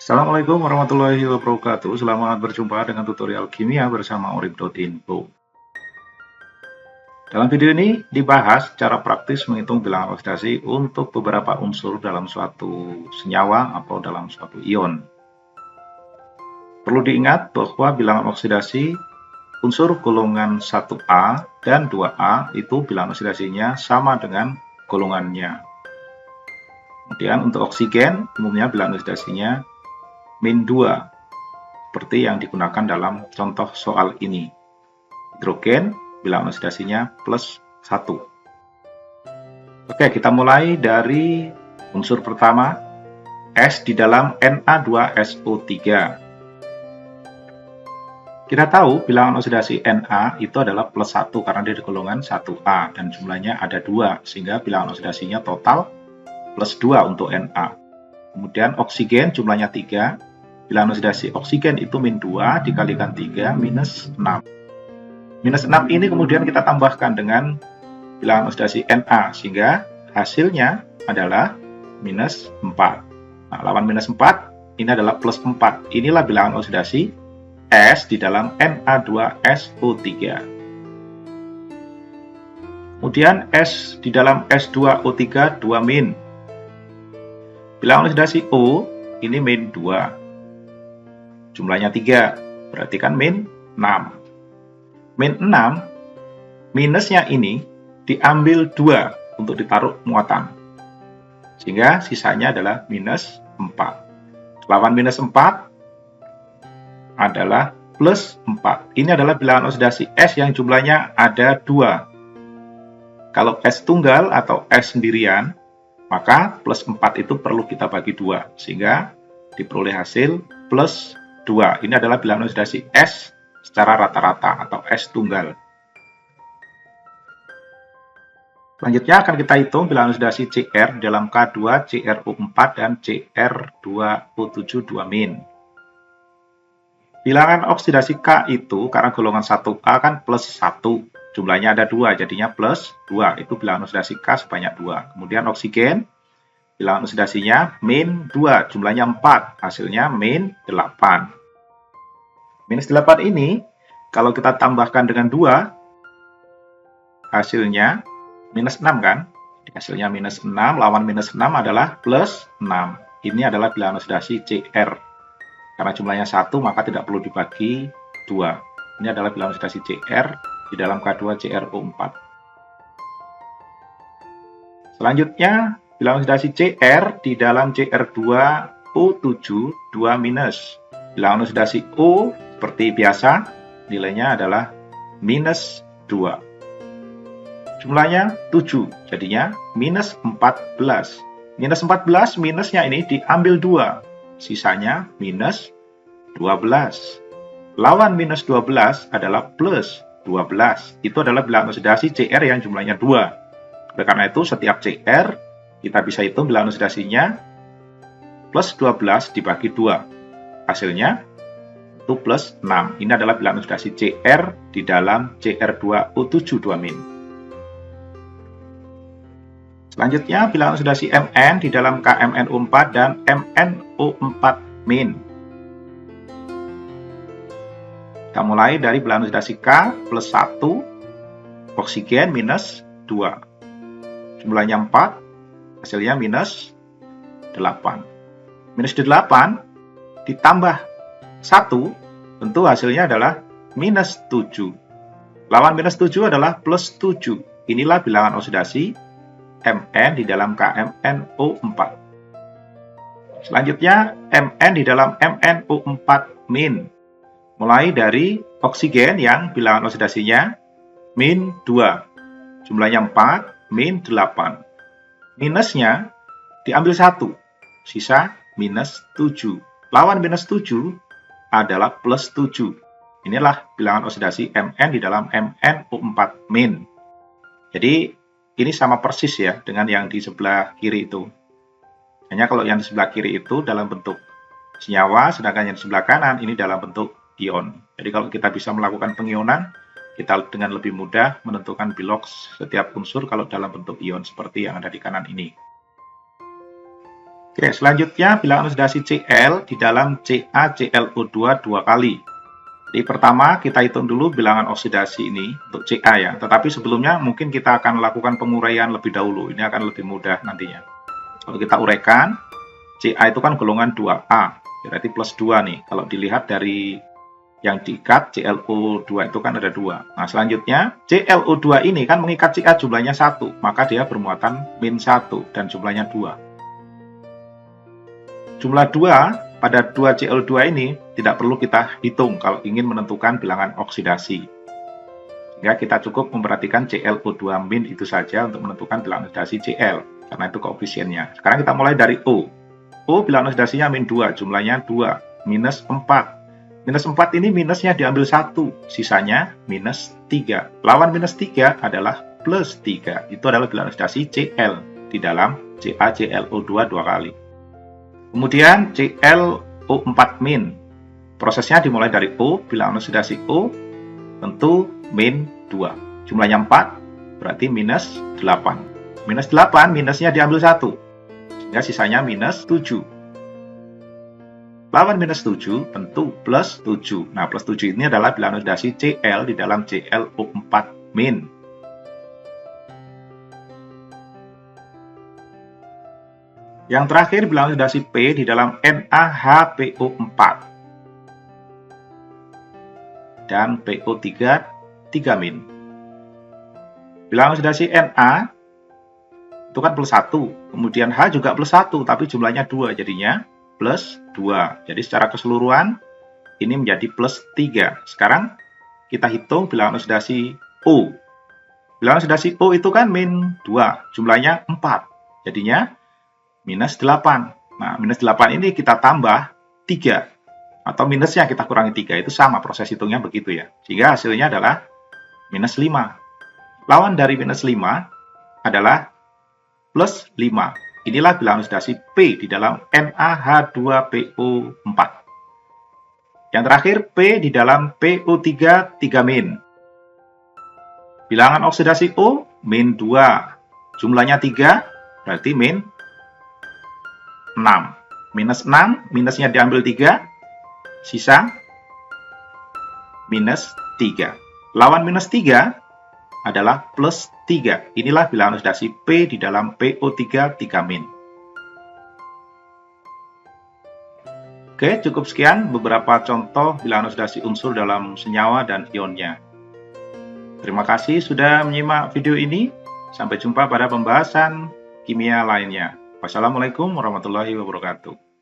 Assalamualaikum warahmatullahi wabarakatuh. Selamat berjumpa dengan tutorial kimia bersama orib.info. Dalam video ini dibahas cara praktis menghitung bilangan oksidasi untuk beberapa unsur dalam suatu senyawa atau dalam suatu ion. Perlu diingat bahwa bilangan oksidasi unsur golongan 1A dan 2A itu bilangan oksidasinya sama dengan golongannya. Kemudian untuk oksigen umumnya bilangan oksidasinya min 2, seperti yang digunakan dalam contoh soal ini. Hidrogen bilangan oksidasinya plus 1. Oke, kita mulai dari unsur pertama, S di dalam Na2SO3. Kita tahu bilangan oksidasi Na itu adalah plus 1 karena dia di golongan 1A dan jumlahnya ada 2, sehingga bilangan oksidasinya total plus 2 untuk Na. Kemudian oksigen jumlahnya 3, bilangan oksidasi oksigen itu min 2 dikalikan 3 minus 6. Minus 6 ini kemudian kita tambahkan dengan bilangan oksidasi Na, sehingga hasilnya adalah minus 4. Nah, lawan minus 4 ini adalah plus 4. Inilah bilangan oksidasi S di dalam Na2SO3. Kemudian S di dalam S2O3 2 min. Bilangan oksidasi O ini min 2. Jumlahnya 3, berarti kan min 6. Min 6, minusnya ini diambil 2 untuk ditaruh muatan. Sehingga sisanya adalah minus 4. Lawan minus 4 adalah plus 4. Ini adalah bilangan oksidasi S yang jumlahnya ada 2. Kalau S tunggal atau S sendirian, maka plus 4 itu perlu kita bagi 2. Sehingga diperoleh hasil plus 2. Ini adalah bilangan oksidasi S secara rata-rata atau S tunggal. Selanjutnya akan kita hitung bilangan oksidasi Cr dalam K2CrO4 dan Cr2O7 2-. Bilangan oksidasi K itu karena golongan 1A kan plus 1. Jumlahnya ada 2, jadinya plus 2. Itu bilangan oksidasi K sebanyak 2. Kemudian oksigen, bilangan oksidasinya min 2, jumlahnya 4. Hasilnya min 8. Minus 8 ini, kalau kita tambahkan dengan 2, hasilnya minus 6 kan? Hasilnya minus 6, lawan minus 6 adalah plus 6. Ini adalah bilangan oksidasi Cr. Karena jumlahnya 1, maka tidak perlu dibagi 2. Ini adalah bilangan oksidasi Cr di dalam K2CrO4. Selanjutnya, bilangan oksidasi Cr di dalam Cr2O7 2-. Bilangan oksidasi O seperti biasa, nilainya adalah minus 2. Jumlahnya 7, jadinya minus 14. Minus 14, minusnya ini diambil 2. Sisanya minus 12. Lawan minus 12 adalah plus 12. Itu adalah bilangan oksidasi Cr yang jumlahnya 2. Oleh karena itu, setiap Cr, kita bisa hitung bilangan oksidasinya plus 12 dibagi 2. Hasilnya itu plus 6. Ini adalah bilangan oksidasi Cr di dalam Cr2O7 2-. Selanjutnya, bilangan oksidasi Mn di dalam KMnO4 dan MnO4-. Kita mulai dari bilangan oksidasi K plus 1, oksigen minus 2. Jumlahnya 4, hasilnya minus 8. Minus 8 ditambah 1, tentu hasilnya adalah minus 7. Lawan minus 7 adalah plus 7. Inilah bilangan oksidasi Mn di dalam KMnO4. Selanjutnya, Mn di dalam MnO4-. Mulai dari oksigen yang bilangan oksidasinya min 2. Jumlahnya 4, min 8. Minusnya diambil 1. Sisa minus 7. Lawan minus 7 adalah plus 7. Inilah bilangan oksidasi Mn di dalam MnO4-. Jadi, ini sama persis ya dengan yang di sebelah kiri itu. Hanya kalau yang di sebelah kiri itu dalam bentuk senyawa, sedangkan yang di sebelah kanan ini dalam bentuk ion. Jadi kalau kita bisa melakukan pengionan, kita dengan lebih mudah menentukan bilox setiap unsur kalau dalam bentuk ion seperti yang ada di kanan ini. Oke, selanjutnya bilangan oksidasi Cl di dalam CaClO2 dua kali. Jadi pertama kita hitung dulu bilangan oksidasi ini untuk Ca ya. Tetapi sebelumnya mungkin kita akan melakukan penguraian lebih dahulu. Ini akan lebih mudah nantinya. Kalau kita uraikan, Ca itu kan golongan 2A, berarti plus 2 nih. Kalau dilihat dari yang diikat, ClO2 itu kan ada 2. Nah, selanjutnya, ClO2 ini kan mengikat Ca jumlahnya 1, maka dia bermuatan -1 dan jumlahnya 2. Jumlah 2 pada 2 ClO2 ini tidak perlu kita hitung kalau ingin menentukan bilangan oksidasi. Sehingga kita cukup memperhatikan ClO2- itu saja untuk menentukan bilangan oksidasi Cl, karena itu koefisiennya. Sekarang kita mulai dari O. O bilangan oksidasinya -2, jumlahnya 2, -4. -4 ini minusnya diambil 1, sisanya -3. Lawan -3 adalah +3. Itu adalah bilangan oksidasi Cl di dalam CaClO2 dua kali. Kemudian ClO4-. Prosesnya dimulai dari O, bilangan oksidasi O tentu -2. Jumlahnya 4, berarti -8. -8 minusnya diambil 1, sehingga sisanya -7. Lawan -7 tentu +7. Nah, +7 ini adalah bilangan oksidasi Cl di dalam ClO4-. Yang terakhir bilangan oksidasi P di dalam NaHPO4 dan PO3 3-. Bilangan oksidasi Na itu kan +1, kemudian H juga +1, tapi jumlahnya 2, jadinya +2. Jadi secara keseluruhan ini menjadi +3. Sekarang kita hitung bilangan oksidasi O. Bilangan oksidasi O itu kan -2, jumlahnya 4, jadinya -8. Nah, -8 ini kita tambah 3, atau minusnya kita kurangi 3, itu sama proses hitungnya begitu ya. Sehingga hasilnya adalah -5. Lawan dari -5 adalah +5. Inilah bilangan oksidasi P di dalam NaH2PO4. Yang terakhir P di dalam PO3 3-. Bilangan oksidasi O -2. Jumlahnya 3, berarti -6. -6, minusnya diambil 3, sisa -3. Lawan -3 adalah +3. Inilah bilangan oksidasi P di dalam PO3 3-. Oke, cukup sekian beberapa contoh bilangan oksidasi unsur dalam senyawa dan ionnya. Terima kasih sudah menyimak video ini. Sampai jumpa pada pembahasan kimia lainnya. Wassalamualaikum warahmatullahi wabarakatuh.